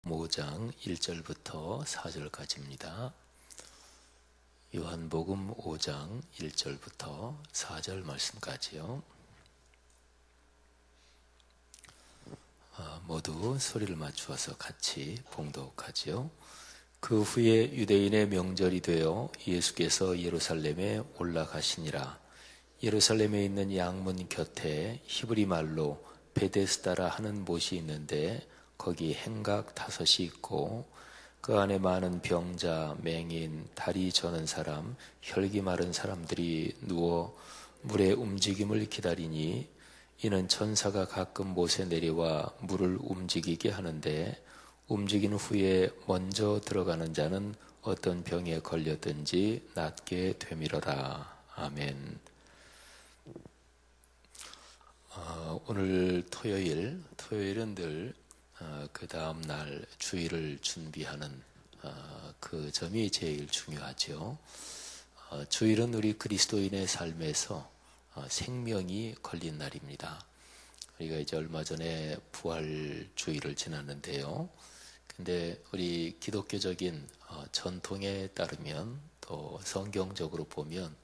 5장 1절부터 4절까지입니다. 요한복음 5장 1절부터 4절 말씀까지요. 모두 소리를 맞추어서 같이 봉독하지요. 그 후에 유대인의 명절이 되어 예수께서 예루살렘에 올라가시니라. 예루살렘에 있는 양문 곁에 히브리 말로 베데스다라 하는 못이 있는데 거기 행각 5이 있고 그 안에 많은 병자, 맹인, 다리 저는 사람, 혈기 마른 사람들이 누워 물의 움직임을 기다리니 이는 천사가 가끔 못에 내려와 물을 움직이게 하는데 움직인 후에 먼저 들어가는 자는 어떤 병에 걸렸든지 낫게 되밀어라. 아멘. 오늘 토요일은 늘 그 다음 날 주일을 준비하는 그 점이 제일 중요하죠. 주일은 우리 그리스도인의 삶에서 생명이 걸린 날입니다. 우리가 이제 얼마 전에 부활 주일을 지났는데요. 근데 우리 기독교적인 전통에 따르면 또 성경적으로 보면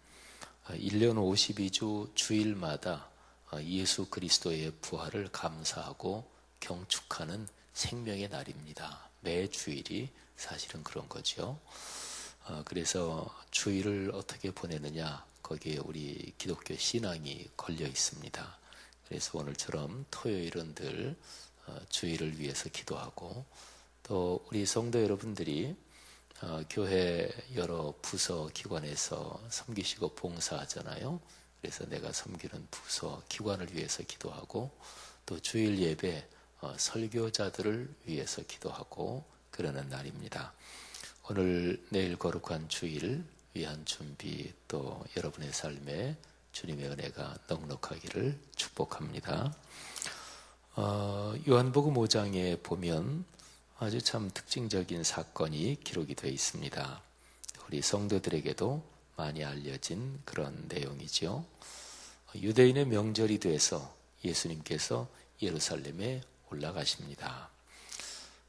1년 52주 주일마다 예수 그리스도의 부활을 감사하고 경축하는 생명의 날입니다. 매 주일이 사실은 그런 거죠. 그래서 주일을 어떻게 보내느냐, 거기에 우리 기독교 신앙이 걸려 있습니다. 그래서 오늘처럼 토요일은 늘 주일을 위해서 기도하고 또 우리 성도 여러분들이 교회 여러 부서 기관에서 섬기시고 봉사하잖아요. 그래서 내가 섬기는 부서 기관을 위해서 기도하고 또 주일 예배 설교자들을 위해서 기도하고 그러는 날입니다. 오늘 내일 거룩한 주일 위한 준비 또 여러분의 삶에 주님의 은혜가 넉넉하기를 축복합니다. 요한복음 5장에 보면 아주 참 특징적인 사건이 기록이 되어 있습니다. 우리 성도들에게도 많이 알려진 그런 내용이죠. 유대인의 명절이 돼서 예수님께서 예루살렘에 올라가십니다.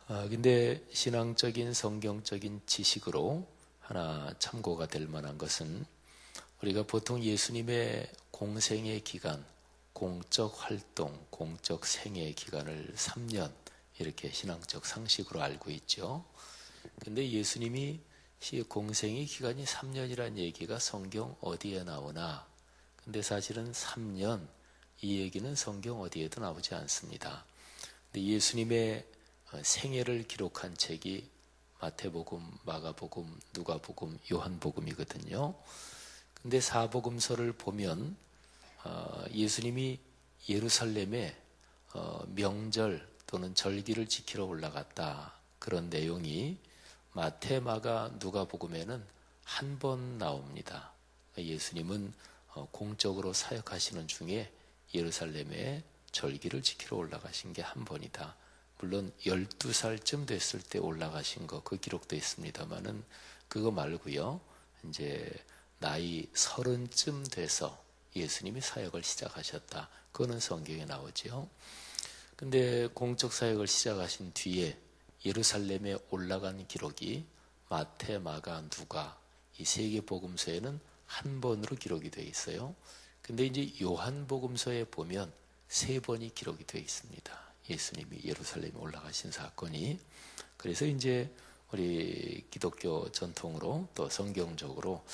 근데 신앙적인 성경적인 지식으로 하나 참고가 될 만한 것은 우리가 보통 예수님의 공생의 기간, 공적 활동, 공적 생애의 기간을 3년 이렇게 신앙적 상식으로 알고 있죠. 근데 예수님이 공생의 기간이 3년이라는 얘기가 성경 어디에 나오나? 근데 사실은 3년 이 얘기는 성경 어디에도 나오지 않습니다. 근데 예수님의 생애를 기록한 책이 마태복음, 마가복음, 누가복음, 요한복음이거든요. 근데 사복음서를 보면 예수님이 예루살렘에 명절 또는 절기를 지키러 올라갔다. 그런 내용이 마태, 마가, 누가복음에는 한 번 나옵니다. 예수님은 공적으로 사역하시는 중에 예루살렘에 절기를 지키러 올라가신 게 한 번이다. 물론 12살쯤 됐을 때 올라가신 거 그 기록도 있습니다만은 그거 말고요. 이제 나이 30쯤 돼서 예수님이 사역을 시작하셨다. 그거는 성경에 나오죠. 근데 공적 사역을 시작하신 뒤에 예루살렘에 올라간 기록이 마태, 마가, 누가 이 세 개 복음서에는 한 번으로 기록이 되어 있어요. 근데 이제 요한복음서에 보면 3번이 기록이 되어 있습니다. 예수님이 예루살렘에 올라가신 사건이. 그래서 이제 우리 기독교 전통으로 또 성경적으로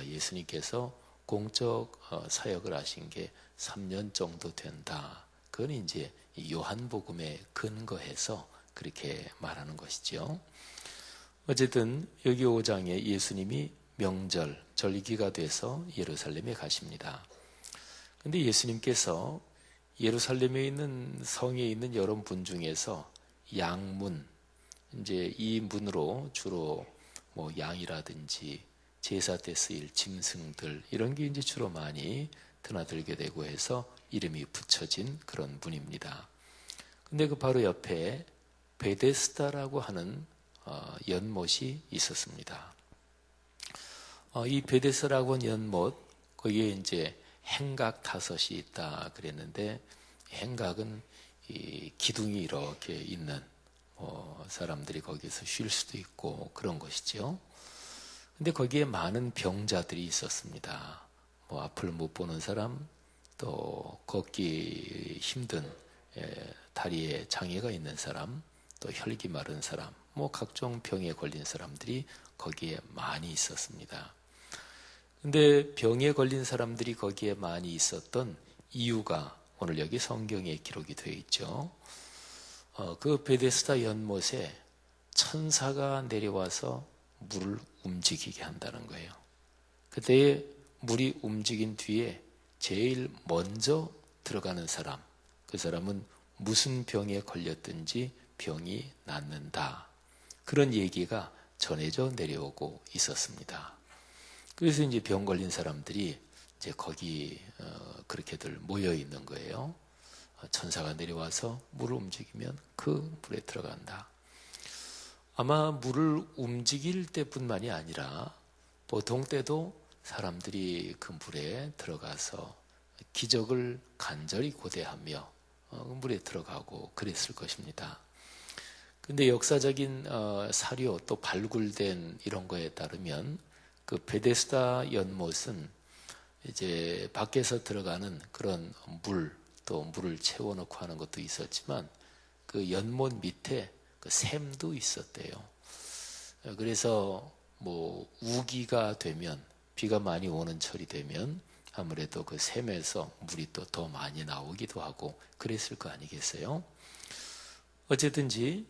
예수님께서 공적 사역을 하신 게 3년 정도 된다. 그건 이제 요한복음에 근거해서 그렇게 말하는 것이죠. 어쨌든 여기 5장에 예수님이 명절, 절기가 돼서 예루살렘에 가십니다. 근데 예수님께서 예루살렘에 있는 성에 있는 여러 분 중에서 양문, 이제 이 문으로 주로 뭐 양이라든지 제사 때 쓰일 짐승들 이런 게 이제 주로 많이 드나들게 되고 해서 이름이 붙여진 그런 문입니다. 근데 그 바로 옆에 베데스다라고 하는 연못이 있었습니다. 이 베데스다라고 하는 연못, 거기에 이제 행각 5이 있다 그랬는데 행각은 이 기둥이 이렇게 있는 사람들이 거기서 쉴 수도 있고 그런 것이죠. 근데 거기에 많은 병자들이 있었습니다. 앞을 못 보는 사람, 또 걷기 힘든 다리에 장애가 있는 사람, 또 혈기 마른 사람, 각종 병에 걸린 사람들이 거기에 많이 있었습니다. 근데 병에 걸린 사람들이 거기에 많이 있었던 이유가 오늘 여기 성경에 기록이 되어 있죠. 그 베데스다 연못에 천사가 내려와서 물을 움직이게 한다는 거예요. 그때 물이 움직인 뒤에 제일 먼저 들어가는 사람, 그 사람은 무슨 병에 걸렸든지 병이 낫는다. 그런 얘기가 전해져 내려오고 있었습니다. 그래서 이제 병 걸린 사람들이 이제 거기 그렇게들 모여 있는 거예요. 천사가 내려와서 물을 움직이면 그 물에 들어간다. 아마 물을 움직일 때뿐만이 아니라 보통 때도 사람들이 그 물에 들어가서 기적을 간절히 고대하며 물에 들어가고 그랬을 것입니다. 근데 역사적인 사료 또 발굴된 이런 거에 따르면 그 베데스다 연못은 이제 밖에서 들어가는 그런 또 물을 채워놓고 하는 것도 있었지만 그 연못 밑에 그 샘도 있었대요. 그래서 우기가 되면 비가 많이 오는 철이 되면 아무래도 그 샘에서 물이 또 더 많이 나오기도 하고 그랬을 거 아니겠어요? 어쨌든지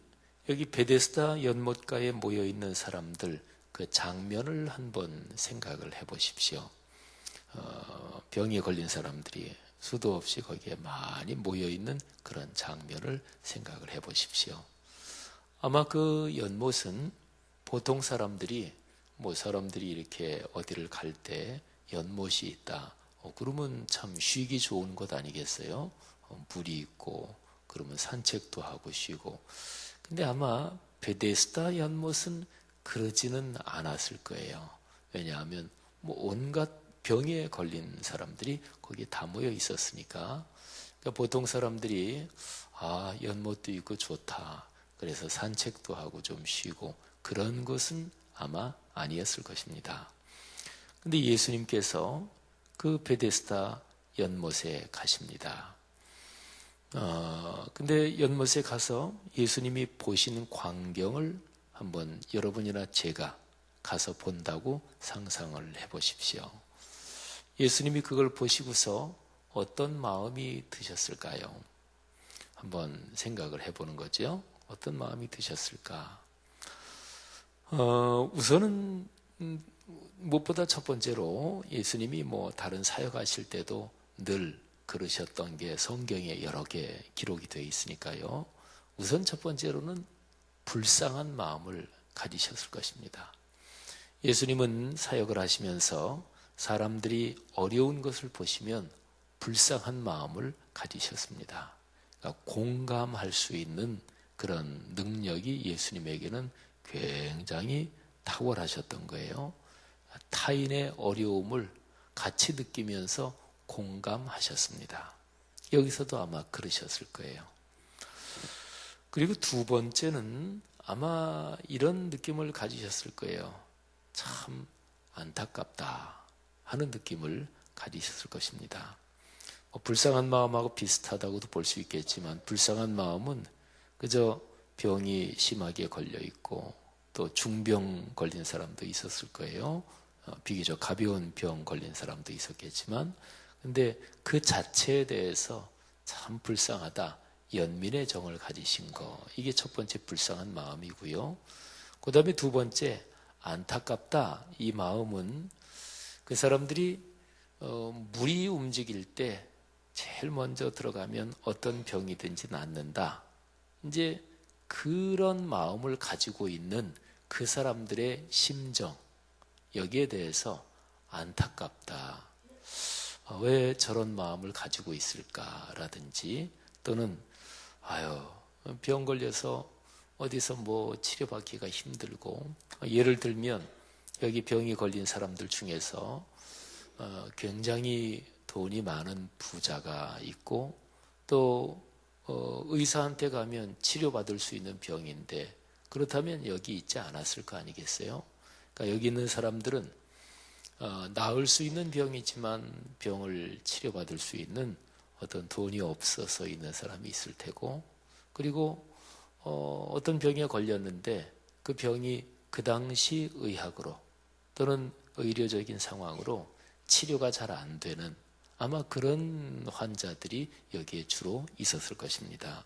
여기 베데스다 연못가에 모여 있는 사람들 그 장면을 한번 생각을 해보십시오. 병에 걸린 사람들이 수도 없이 거기에 많이 모여 있는 그런 장면을 생각을 해보십시오. 아마 그 연못은 보통 사람들이 이렇게 어디를 갈 때 연못이 있다. 그러면 참 쉬기 좋은 곳 아니겠어요? 물이 있고 그러면 산책도 하고 쉬고. 근데 아마 베데스다 연못은 그러지는 않았을 거예요. 왜냐하면 온갖 병에 걸린 사람들이 거기에 다 모여 있었으니까. 그러니까 보통 사람들이 연못도 있고 좋다. 그래서 산책도 하고 좀 쉬고 그런 것은 아마 아니었을 것입니다. 근데 예수님께서 그 베데스다 연못에 가십니다. 근데 연못에 가서 예수님이 보시는 광경을 한번 여러분이나 제가 가서 본다고 상상을 해보십시오. 예수님이 그걸 보시고서 어떤 마음이 드셨을까요? 한번 생각을 해보는 거죠. 어떤 마음이 드셨을까? 우선은 무엇보다 첫 번째로 예수님이 다른 사역하실 때도 늘 그러셨던 게 성경에 여러 개 기록이 되어 있으니까요. 우선 첫 번째로는 불쌍한 마음을 가지셨을 것입니다. 예수님은 사역을 하시면서 사람들이 어려운 것을 보시면 불쌍한 마음을 가지셨습니다. 그러니까 공감할 수 있는 그런 능력이 예수님에게는 굉장히 탁월하셨던 거예요. 타인의 어려움을 같이 느끼면서 공감하셨습니다. 여기서도 아마 그러셨을 거예요. 그리고 두 번째는 아마 이런 느낌을 가지셨을 거예요. 참 안타깝다 하는 느낌을 가지셨을 것입니다. 불쌍한 마음하고 비슷하다고도 볼 수 있겠지만 불쌍한 마음은 그저 병이 심하게 걸려 있고 또 중병 걸린 사람도 있었을 거예요. 비교적 가벼운 병 걸린 사람도 있었겠지만 근데 그 자체에 대해서 참 불쌍하다. 연민의 정을 가지신 거. 이게 첫 번째 불쌍한 마음이고요. 그 다음에 두 번째 안타깝다. 이 마음은 그 사람들이 물이 움직일 때 제일 먼저 들어가면 어떤 병이든지 낫는다. 이제 그런 마음을 가지고 있는 그 사람들의 심정, 여기에 대해서 안타깝다. 왜 저런 마음을 가지고 있을까라든지 또는 병 걸려서 어디서 치료받기가 힘들고 예를 들면 여기 병이 걸린 사람들 중에서 굉장히 돈이 많은 부자가 있고 또 의사한테 가면 치료받을 수 있는 병인데 그렇다면 여기 있지 않았을 거 아니겠어요? 그러니까 여기 있는 사람들은 나을 수 있는 병이지만 병을 치료받을 수 있는 어떤 돈이 없어서 있는 사람이 있을 테고, 그리고 어떤 병에 걸렸는데 그 병이 그 당시 의학으로 또는 의료적인 상황으로 치료가 잘 안 되는 아마 그런 환자들이 여기에 주로 있었을 것입니다.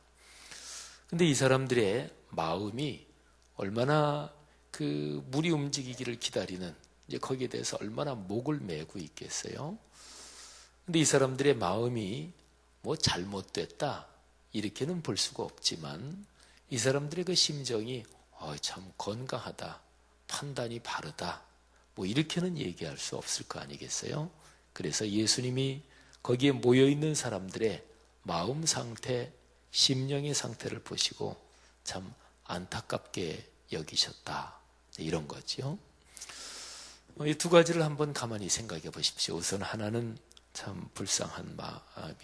근데 이 사람들의 마음이 얼마나 그 물이 움직이기를 기다리는, 이제 거기에 대해서 얼마나 목을 메고 있겠어요. 근데 이 사람들의 마음이 뭐 잘못됐다 이렇게는 볼 수가 없지만 이 사람들의 그 심정이 참 건강하다, 판단이 바르다, 뭐 이렇게는 얘기할 수 없을 거 아니겠어요. 그래서 예수님이 거기에 모여있는 사람들의 마음 상태, 심령의 상태를 보시고 참 안타깝게 여기셨다, 이런 거죠. 이 두 가지를 한번 가만히 생각해 보십시오. 우선 하나는 참 불쌍한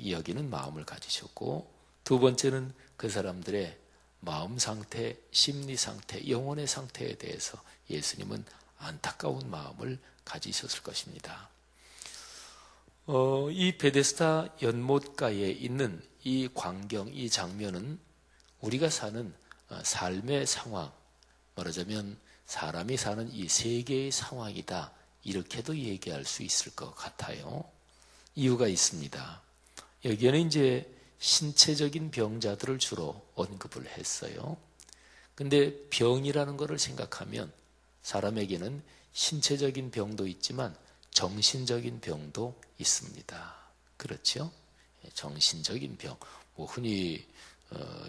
여기는 마음을 가지셨고, 두 번째는 그 사람들의 마음 상태, 심리 상태, 영혼의 상태에 대해서 예수님은 안타까운 마음을 가지셨을 것입니다. 이 베데스다 연못가에 있는 이 광경, 이 장면은 우리가 사는 삶의 상황, 말하자면 사람이 사는 이 세계의 상황이다, 이렇게도 얘기할 수 있을 것 같아요. 이유가 있습니다. 여기에는 이제 신체적인 병자들을 주로 언급을 했어요. 근데 병이라는 것을 생각하면 사람에게는 신체적인 병도 있지만 정신적인 병도 있습니다. 그렇죠? 정신적인 병, 뭐 흔히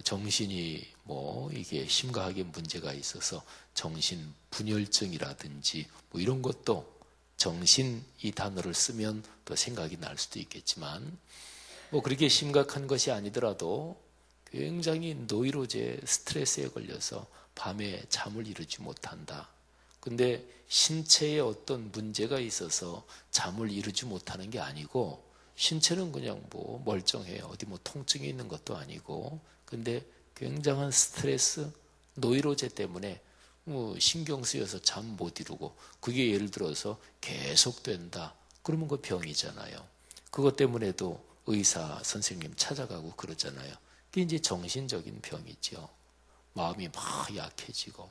정신이 뭐 이게 심각하게 문제가 있어서 정신 분열증이라든지 뭐 이런 것도 정신 이 단어를 쓰면 또 생각이 날 수도 있겠지만, 뭐 그렇게 심각한 것이 아니더라도 굉장히 노이로제 스트레스에 걸려서 밤에 잠을 이루지 못한다. 근데 신체에 어떤 문제가 있어서 잠을 이루지 못하는 게 아니고, 신체는 그냥 뭐 멀쩡해요. 어디 뭐 통증이 있는 것도 아니고, 근데 굉장한 스트레스, 노이로제 때문에 뭐 신경 쓰여서 잠 못 이루고, 그게 예를 들어서 계속된다. 그러면 그 병이잖아요. 그것 때문에도 의사 선생님 찾아가고 그러잖아요. 그게 이제 정신적인 병이죠. 마음이 막 약해지고,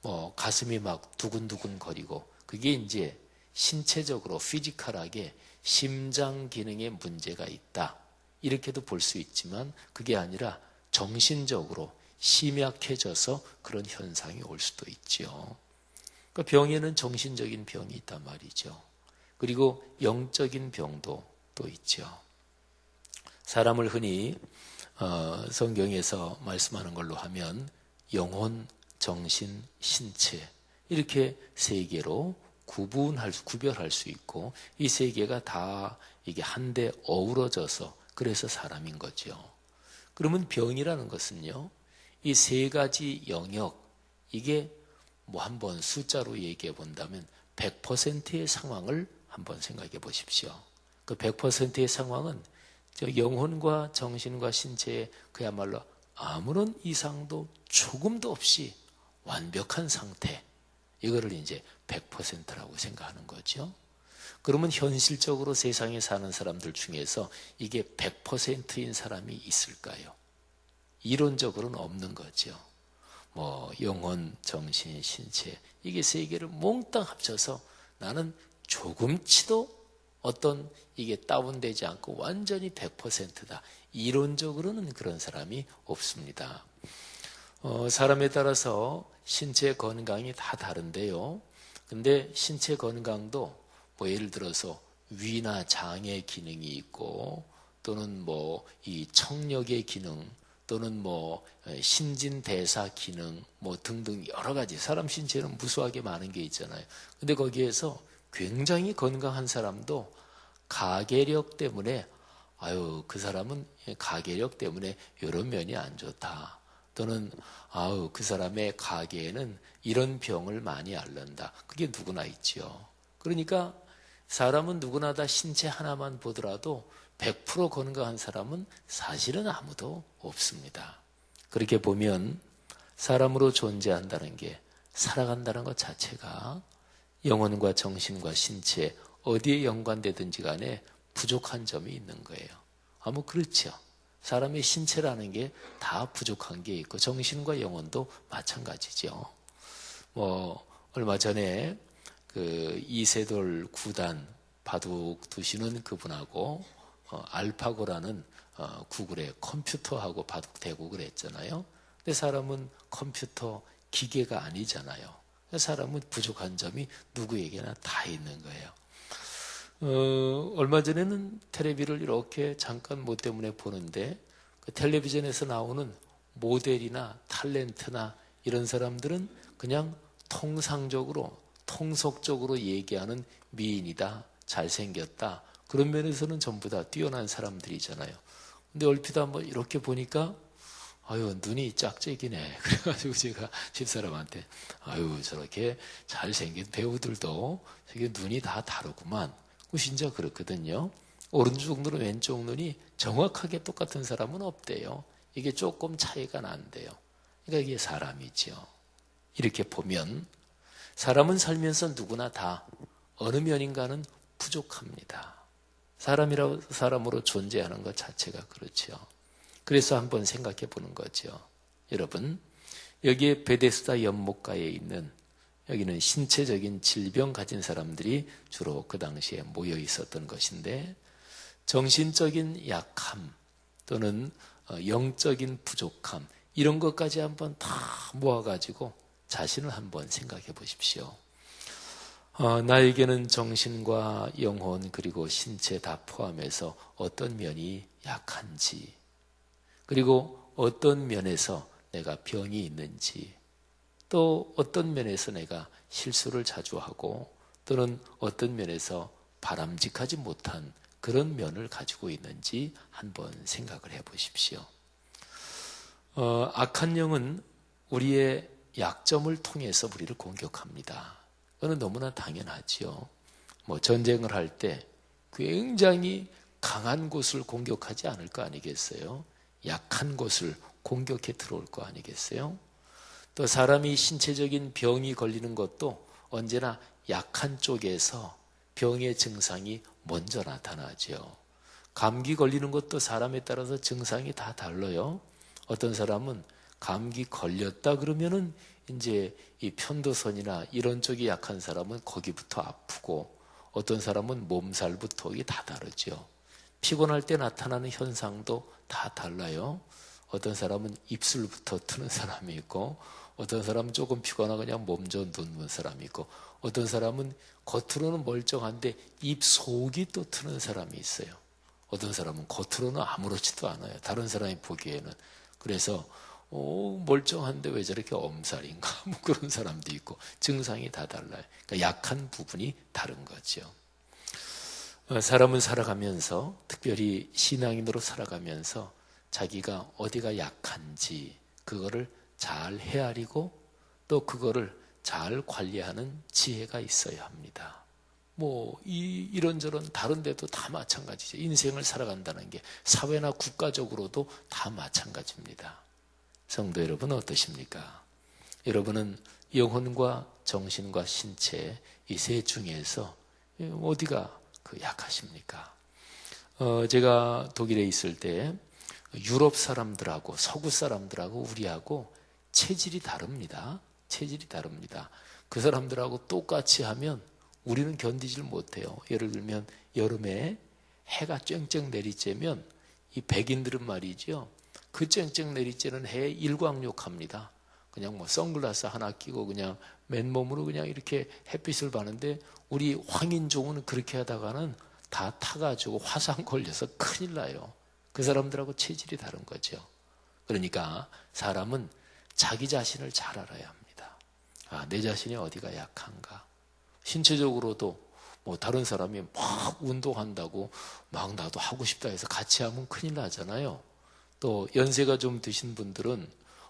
뭐 가슴이 막 두근두근 거리고, 그게 이제 신체적으로 피지컬하게 심장 기능에 문제가 있다, 이렇게도 볼 수 있지만 그게 아니라 정신적으로 심약해져서 그런 현상이 올 수도 있죠. 그러니까 병에는 정신적인 병이 있단 말이죠. 그리고 영적인 병도 또 있죠. 사람을 흔히 성경에서 말씀하는 걸로 하면 영혼, 정신, 신체, 이렇게 세 개로 구별할 수 있고, 이 세 개가 다 이게 한데 어우러져서 그래서 사람인 거죠. 그러면 병이라는 것은요, 이 세 가지 영역, 이게 뭐 한번 숫자로 얘기해 본다면 100%의 상황을 한번 생각해 보십시오. 그 100%의 상황은 저 영혼과 정신과 신체에 그야말로 아무런 이상도 조금도 없이 완벽한 상태, 이거를 이제 100%라고 생각하는 거죠. 그러면 현실적으로 세상에 사는 사람들 중에서 이게 100%인 사람이 있을까요? 이론적으로는 없는 거죠. 뭐 영혼, 정신, 신체, 이게 세 개를 몽땅 합쳐서 나는 조금치도 어떤 이게 다운되지 않고 완전히 100%다. 이론적으로는 그런 사람이 없습니다. 사람에 따라서 신체 건강이 다 다른데요. 근데 신체 건강도 뭐 예를 들어서 위나 장의 기능이 있고, 또는 뭐 이 청력의 기능, 또는 뭐 신진대사 기능, 뭐 등등 여러 가지, 사람 신체는 무수하게 많은 게 있잖아요. 근데 거기에서 굉장히 건강한 사람도 가계력 때문에 그 사람은 가계력 때문에 이런 면이 안 좋다, 또는 그 사람의 가계에는 이런 병을 많이 앓는다, 그게 누구나 있지요. 그러니까 사람은 누구나 다 신체 하나만 보더라도 100% 건강한 사람은 사실은 아무도 없습니다. 그렇게 보면 사람으로 존재한다는 게, 살아간다는 것 자체가 영혼과 정신과 신체 어디에 연관되든지 간에 부족한 점이 있는 거예요. 뭐 그렇죠. 사람의 신체라는 게 다 부족한 게 있고 정신과 영혼도 마찬가지죠. 얼마 전에 그 이세돌 구단 바둑 두시는 그분하고 알파고라는 구글의 컴퓨터하고 바둑 대고 그랬잖아요. 근데 사람은 컴퓨터 기계가 아니잖아요. 사람은 부족한 점이 누구에게나 다 있는 거예요. 얼마 전에는 텔레비를 이렇게 잠깐 뭐 때문에 보는데 그 텔레비전에서 나오는 모델이나 탤런트나 이런 사람들은 그냥 통상적으로 통속적으로 얘기하는 미인이다, 잘생겼다, 그런 면에서는 전부 다 뛰어난 사람들이잖아요. 근데 얼핏 한번 이렇게 보니까 아유, 눈이 짝짝이네. 그래가지고 제가 집사람한테 아유, 저렇게 잘생긴 배우들도 저게 눈이 다 다르구만. 진짜 그렇거든요. 오른쪽 눈은 왼쪽 눈이 정확하게 똑같은 사람은 없대요. 이게 조금 차이가 난대요. 그러니까 이게 사람이죠. 이렇게 보면 사람은 살면서 누구나 다 어느 면인가는 부족합니다. 사람으로 존재하는 것 자체가 그렇죠. 그래서 한번 생각해 보는 거죠. 여러분, 여기에 베데스다 연못가에 있는, 여기는 신체적인 질병 가진 사람들이 주로 그 당시에 모여 있었던 것인데, 정신적인 약함 또는 영적인 부족함, 이런 것까지 한번 다 모아가지고 자신을 한번 생각해 보십시오. 나에게는 정신과 영혼 그리고 신체 다 포함해서 어떤 면이 약한지, 그리고 어떤 면에서 내가 병이 있는지, 또 어떤 면에서 내가 실수를 자주 하고 또는 어떤 면에서 바람직하지 못한 그런 면을 가지고 있는지 한번 생각을 해 보십시오. 악한 영은 우리의 약점을 통해서 우리를 공격합니다. 그건 너무나 당연하죠. 전쟁을 할 때 굉장히 강한 곳을 공격하지 않을 거 아니겠어요? 약한 곳을 공격해 들어올 거 아니겠어요? 또 사람이 신체적인 병이 걸리는 것도 언제나 약한 쪽에서 병의 증상이 먼저 나타나죠. 감기 걸리는 것도 사람에 따라서 증상이 다 달라요. 어떤 사람은 감기 걸렸다 그러면은 이제 이 편도선이나 이런 쪽이 약한 사람은 거기부터 아프고, 어떤 사람은 몸살부터, 이게 다 다르죠. 피곤할 때 나타나는 현상도 다 달라요. 어떤 사람은 입술부터 트는 사람이 있고, 어떤 사람은 조금 피곤하고 그냥 몸 좀 눕는 사람이 있고, 어떤 사람은 겉으로는 멀쩡한데 입 속이 또 트는 사람이 있어요. 어떤 사람은 겉으로는 아무렇지도 않아요. 다른 사람이 보기에는. 그래서 멀쩡한데 왜 저렇게 엄살인가? 그런 사람도 있고, 증상이 다 달라요. 그러니까 약한 부분이 다른 거죠. 사람은 살아가면서, 특별히 신앙인으로 살아가면서 자기가 어디가 약한지 그거를 잘 헤아리고 또 그거를 잘 관리하는 지혜가 있어야 합니다. 이런저런 다른 데도 다 마찬가지죠. 인생을 살아간다는 게 사회나 국가적으로도 다 마찬가지입니다. 성도 여러분 어떠십니까? 여러분은 영혼과 정신과 신체 이 세 중에서 어디가 약하십니까? 제가 독일에 있을 때 유럽 사람들하고 서구 사람들하고 우리하고 체질이 다릅니다. 체질이 다릅니다. 그 사람들하고 똑같이 하면 우리는 견디질 못해요. 예를 들면 여름에 해가 쨍쨍 내리쬐면 이 백인들은 말이죠. 그 쨍쨍 내리쬐는 해에 일광욕합니다. 그냥 선글라스 하나 끼고 그냥 맨몸으로 그냥 이렇게 햇빛을 받는데, 우리 황인종은 그렇게 하다가는 다 타가지고 화상 걸려서 큰일 나요. 그 사람들하고 체질이 다른 거죠. 그러니까 사람은 자기 자신을 잘 알아야 합니다. 내 자신이 어디가 약한가. 신체적으로도 다른 사람이 막 운동한다고 막 나도 하고 싶다 해서 같이 하면 큰일 나잖아요. 또 연세가 좀 드신 분들은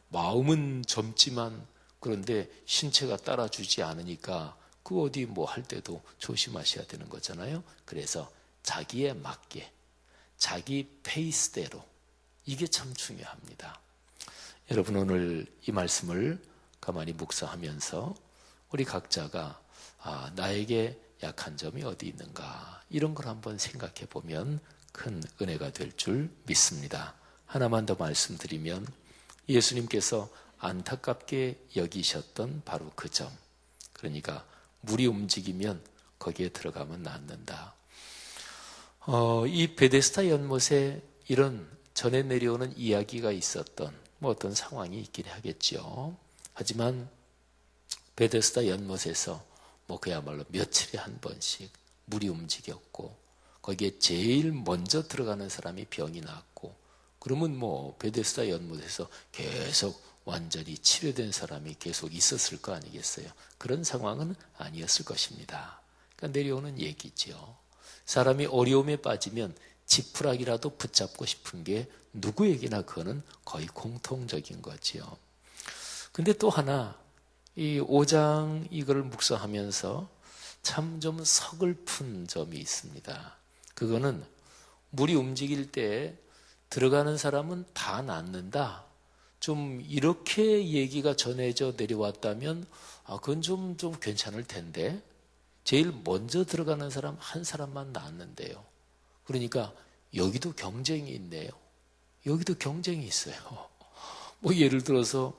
마음은 젊지만 그런데 신체가 따라주지 않으니까 그 어디 할 때도 조심하셔야 되는 거잖아요. 그래서 자기에 맞게 자기 페이스대로, 이게 참 중요합니다. 여러분, 오늘 이 말씀을 가만히 묵상하면서 우리 각자가 나에게 약한 점이 어디 있는가, 이런 걸 한번 생각해 보면 큰 은혜가 될 줄 믿습니다. 하나만 더 말씀드리면, 예수님께서 안타깝게 여기셨던 바로 그 점, 그러니까 물이 움직이면 거기에 들어가면 낫는다. 이 베데스다 연못에 이런 전해 내려오는 이야기가 있었던 어떤 상황이 있긴 하겠죠. 하지만 베데스다 연못에서 그야말로 며칠에 한 번씩 물이 움직였고, 거기에 제일 먼저 들어가는 사람이 병이 났고, 그러면 베데스다 연못에서 계속 완전히 치료된 사람이 계속 있었을 거 아니겠어요? 그런 상황은 아니었을 것입니다. 그러니까 내려오는 얘기죠. 사람이 어려움에 빠지면 지푸라기라도 붙잡고 싶은 게 누구에게나 그거는 거의 공통적인 거지요. 근데 또 하나, 이 5장 이걸 묵상하면서 참 좀 서글픈 점이 있습니다. 그거는 물이 움직일 때 들어가는 사람은 다 낫는다, 좀 이렇게 얘기가 전해져 내려왔다면 그건 좀 괜찮을 텐데, 제일 먼저 들어가는 사람 한 사람만 낫는데요. 그러니까 여기도 경쟁이 있네요. 여기도 경쟁이 있어요. 예를 들어서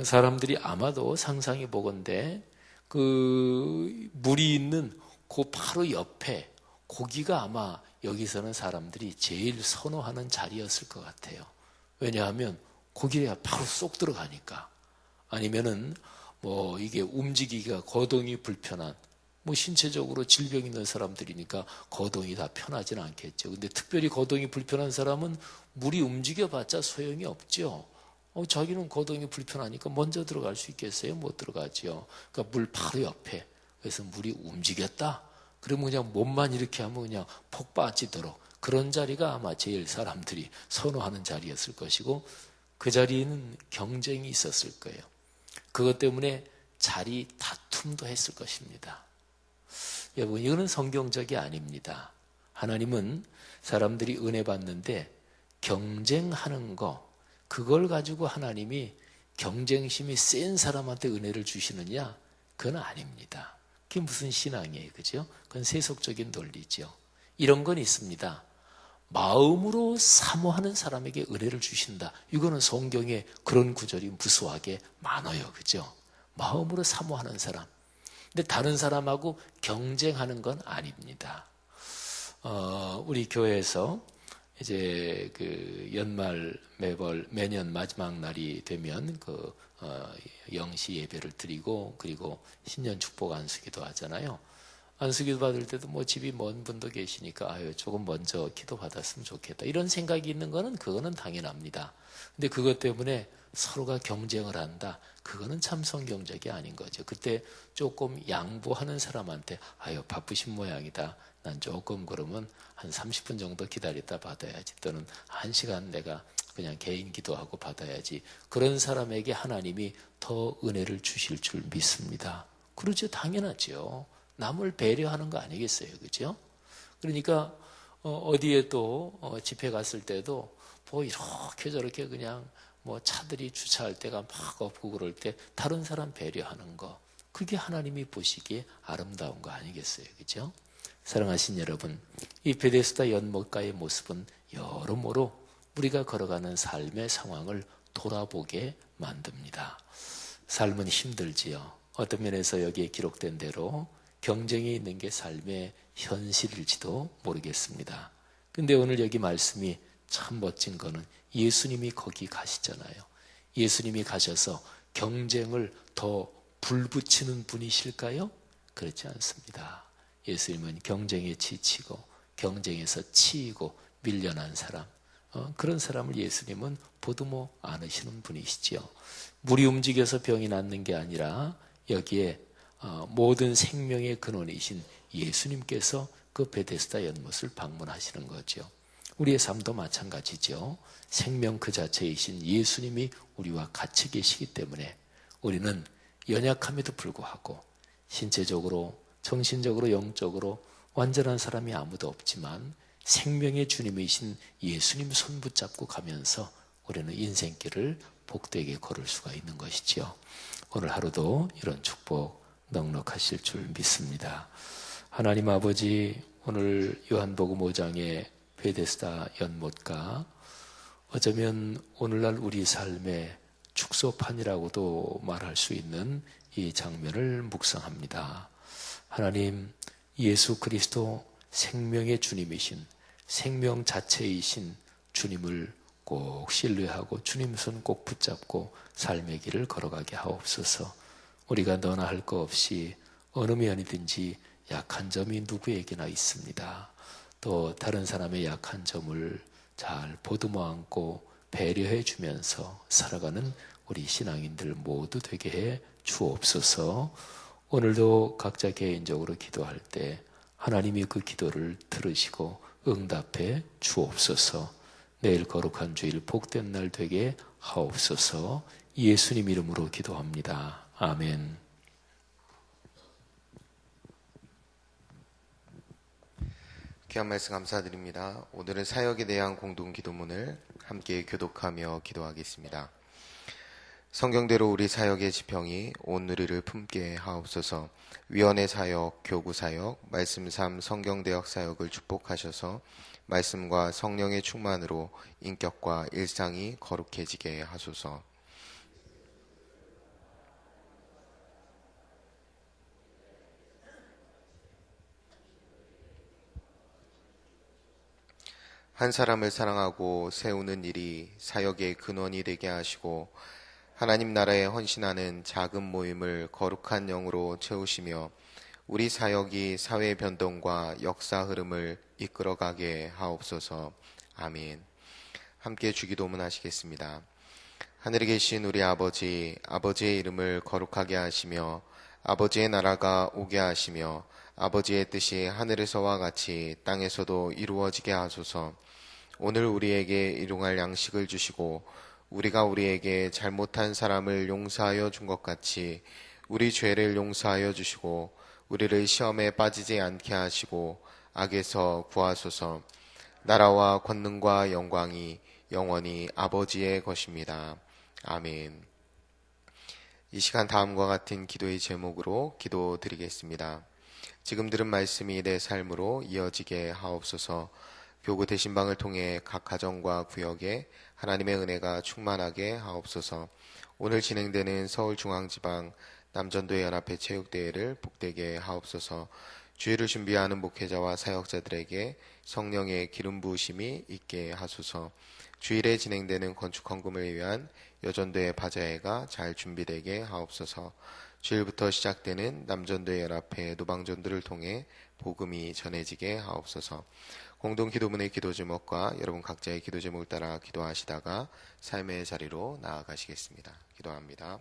사람들이 아마도 상상해 보건대 그 물이 있는 그 바로 옆에 거기가 아마 여기서는 사람들이 제일 선호하는 자리였을 것 같아요. 왜냐하면 거기에 바로 쏙 들어가니까. 아니면은 이게 움직이기가 거동이 불편한 신체적으로 질병 있는 사람들이니까 거동이 다 편하지는 않겠죠. 근데 특별히 거동이 불편한 사람은 물이 움직여봤자 소용이 없죠. 자기는 거동이 불편하니까 먼저 들어갈 수 있겠어요? 못 들어가죠. 그러니까 물 바로 옆에. 그래서 물이 움직였다? 그러면 그냥 몸만 이렇게 하면 그냥 폭 빠지도록, 그런 자리가 아마 제일 사람들이 선호하는 자리였을 것이고, 그 자리에는 경쟁이 있었을 거예요. 그것 때문에 자리 다툼도 했을 것입니다. 여러분, 이거는 성경적이 아닙니다. 하나님은 사람들이 은혜 받는데 경쟁하는 거, 그걸 가지고 하나님이 경쟁심이 센 사람한테 은혜를 주시느냐? 그건 아닙니다. 그게 무슨 신앙이에요, 그죠? 그건 세속적인 논리죠. 이런 건 있습니다. 마음으로 사모하는 사람에게 은혜를 주신다. 이거는 성경에 그런 구절이 무수하게 많아요, 그죠? 마음으로 사모하는 사람. 근데 다른 사람하고 경쟁하는 건 아닙니다. 우리 교회에서 이제 그 연말 매년 마지막 날이 되면 영시 예배를 드리고, 그리고 신년 축복 안수기도 하잖아요. 안수기도 받을 때도 집이 먼 분도 계시니까 조금 먼저 기도 받았으면 좋겠다, 이런 생각이 있는 거는 그거는 당연합니다. 근데 그것 때문에 서로가 경쟁을 한다, 그거는 참 성경적이 아닌 거죠. 그때 조금 양보하는 사람한테 바쁘신 모양이다, 난 조금 그러면 한 30분 정도 기다렸다 받아야지, 또는 1시간 내가 그냥 개인 기도하고 받아야지, 그런 사람에게 하나님이 더 은혜를 주실 줄 믿습니다. 그렇죠, 당연하죠. 남을 배려하는 거 아니겠어요, 그죠? 그러니까 어디에 또 집회 갔을 때도 이렇게 저렇게 그냥 차들이 주차할 때가 막 없고 그럴 때 다른 사람 배려하는 거, 그게 하나님이 보시기에 아름다운 거 아니겠어요, 그죠? 사랑하신 여러분, 이 베데스다 연못가의 모습은 여러모로 우리가 걸어가는 삶의 상황을 돌아보게 만듭니다. 삶은 힘들지요. 어떤 면에서 여기에 기록된 대로 경쟁이 있는 게 삶의 현실일지도 모르겠습니다. 근데 오늘 여기 말씀이 참 멋진 거는 예수님이 거기 가시잖아요. 예수님이 가셔서 경쟁을 더 불붙이는 분이실까요? 그렇지 않습니다. 예수님은 경쟁에 지치고 경쟁에서 치이고 밀려난 사람, 그런 사람을 예수님은 보듬어 안으시는 분이시지요. 물이 움직여서 병이 낫는 게 아니라 여기에 모든 생명의 근원이신 예수님께서 그 베데스다 연못을 방문하시는 거죠. 우리의 삶도 마찬가지죠. 생명 그 자체이신 예수님이 우리와 같이 계시기 때문에 우리는 연약함에도 불구하고 신체적으로, 정신적으로, 영적으로 완전한 사람이 아무도 없지만 생명의 주님이신 예수님 손 붙잡고 가면서 우리는 인생길을 복되게 걸을 수가 있는 것이지요. 오늘 하루도 이런 축복 넉넉하실 줄 믿습니다. 하나님 아버지, 오늘 요한복음 5장의 베데스다 연못가, 어쩌면 오늘날 우리 삶의 축소판이라고도 말할 수 있는 이 장면을 묵상합니다. 하나님, 예수 그리스도 생명의 주님이신, 생명 자체이신 주님을 꼭 신뢰하고 주님 손 꼭 붙잡고 삶의 길을 걸어가게 하옵소서. 우리가 너나 할 거 없이 어느 면이든지 약한 점이 누구에게나 있습니다. 또 다른 사람의 약한 점을 잘 보듬어 안고 배려해 주면서 살아가는 우리 신앙인들 모두 되게 해 주옵소서. 오늘도 각자 개인적으로 기도할 때 하나님이 그 기도를 들으시고 응답해 주옵소서. 내일 거룩한 주일 복된 날 되게 하옵소서. 예수님 이름으로 기도합니다. 아멘. 귀한 말씀 감사드립니다. 오늘은 사역에 대한 공동 기도문을 함께 교독하며 기도하겠습니다. 성경대로 우리 사역의 지평이 온 우리를 품게 하옵소서. 위원회 사역, 교구 사역, 말씀 삶 성경대역 사역을 축복하셔서 말씀과 성령의 충만으로 인격과 일상이 거룩해지게 하소서. 한 사람을 사랑하고 세우는 일이 사역의 근원이 되게 하시고 하나님 나라에 헌신하는 작은 모임을 거룩한 영으로 채우시며 우리 사역이 사회 변동과 역사 흐름을 이끌어가게 하옵소서. 아멘. 함께 주기도문 하시겠습니다. 하늘에 계신 우리 아버지, 아버지의 이름을 거룩하게 하시며 아버지의 나라가 오게 하시며 아버지의 뜻이 하늘에서와 같이 땅에서도 이루어지게 하소서. 오늘 우리에게 일용할 양식을 주시고 우리가 우리에게 잘못한 사람을 용서하여 준 것 같이 우리 죄를 용서하여 주시고 우리를 시험에 빠지지 않게 하시고 악에서 구하소서. 나라와 권능과 영광이 영원히 아버지의 것입니다. 아멘. 이 시간 다음과 같은 기도의 제목으로 기도드리겠습니다. 지금 들은 말씀이 내 삶으로 이어지게 하옵소서. 교구 대신방을 통해 각 가정과 구역에 하나님의 은혜가 충만하게 하옵소서. 오늘 진행되는 서울중앙지방 남전도의 연합회 체육대회를 복되게 하옵소서. 주일을 준비하는 목회자와 사역자들에게 성령의 기름 부으심이 있게 하소서. 주일에 진행되는 건축 헌금을 위한 여전도의 바자회가 잘 준비되게 하옵소서. 주일부터 시작되는 남전도의 연합회 노방전도를 통해 복음이 전해지게 하옵소서. 공동 기도문의 기도 제목과 여러분 각자의 기도 제목을 따라 기도하시다가 삶의 자리로 나아가시겠습니다. 기도합니다.